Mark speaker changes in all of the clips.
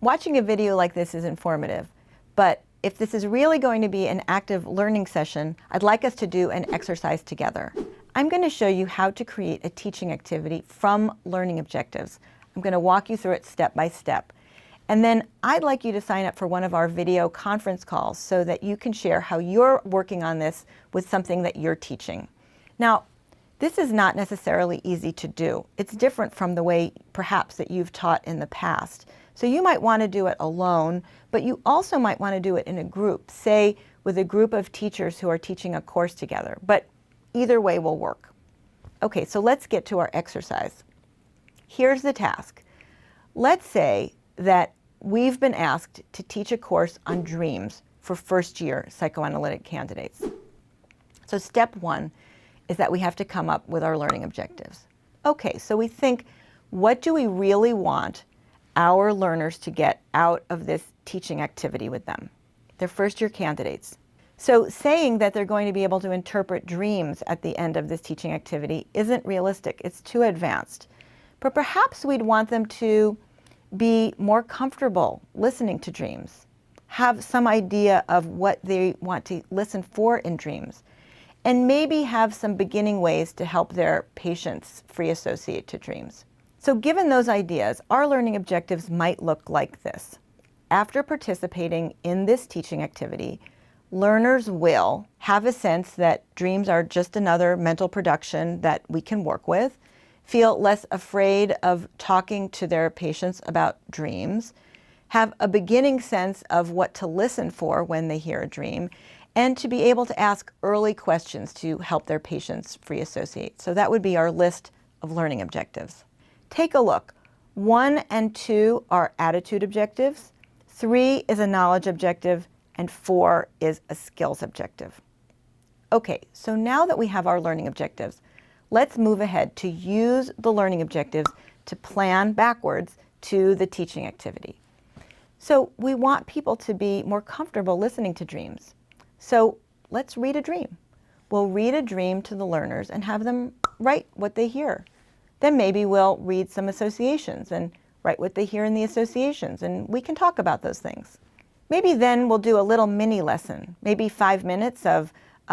Speaker 1: Watching a video like this is informative, but if this is really going to be an active learning session, I'd like us to do an exercise together. I'm going to show you how to create a teaching activity from learning objectives. I'm going to walk you through it step by step. And then I'd like you to sign up for one of our video conference calls so that you can share how you're working on this with something that you're teaching. Now, this is not necessarily easy to do. It's different from the way perhaps that you've taught in the past. So you might want to do it alone, but you also might want to do it in a group, say with a group of teachers who are teaching a course together. But either way will work. Okay, so let's get to our exercise. Here's the task. Let's say that we've been asked to teach a course on dreams for first-year psychoanalytic candidates. So step one is that we have to come up with our learning objectives. Okay, so we think, what do we really want our learners to get out of this teaching activity with them? They're first-year candidates. So saying that they're going to be able to interpret dreams at the end of this teaching activity isn't realistic. It's too advanced. But perhaps we'd want them to be more comfortable listening to dreams, have some idea of what they want to listen for in dreams, and maybe have some beginning ways to help their patients free associate to dreams. So given those ideas, our learning objectives might look like this. After participating in this teaching activity, learners will have a sense that dreams are just another mental production that we can work with, feel less afraid of talking to their patients about dreams, have a beginning sense of what to listen for when they hear a dream, and to be able to ask early questions to help their patients free associate. So that would be our list of learning objectives. Take a look. 1 and 2 are attitude objectives, 3 is a knowledge objective, and 4 is a skills objective. Okay, so now that we have our learning objectives, let's move ahead to use the learning objectives to plan backwards to the teaching activity. So we want people to be more comfortable listening to dreams. So let's read a dream. We'll read a dream to the learners and have them write what they hear. Then maybe we'll read some associations and write what they hear in the associations, and we can talk about those things. Maybe then we'll do a little mini lesson, maybe 5 minutes of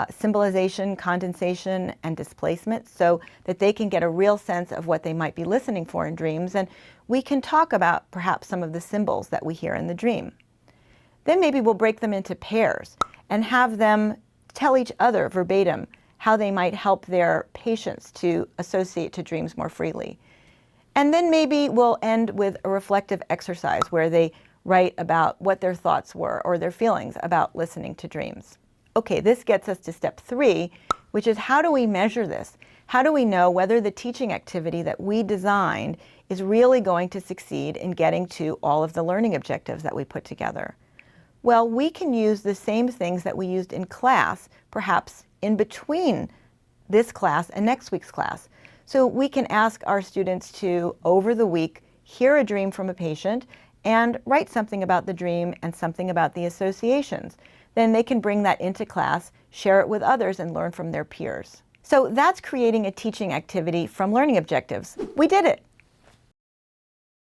Speaker 1: symbolization, condensation, and displacement so that they can get a real sense of what they might be listening for in dreams, and we can talk about perhaps some of the symbols that we hear in the dream. Then maybe we'll break them into pairs and have them tell each other verbatim how they might help their patients to associate to dreams more freely. And then maybe we'll end with a reflective exercise where they write about what their thoughts were or their feelings about listening to dreams. Okay, this gets us to step 3, which is how do we measure this? How do we know whether the teaching activity that we designed is really going to succeed in getting to all of the learning objectives that we put together? Well, we can use the same things that we used in class, perhaps in between this class and next week's class. So we can ask our students to, over the week, hear a dream from a patient and write something about the dream and something about the associations. Then they can bring that into class, share it with others, and learn from their peers. So that's creating a teaching activity from learning objectives. We did it.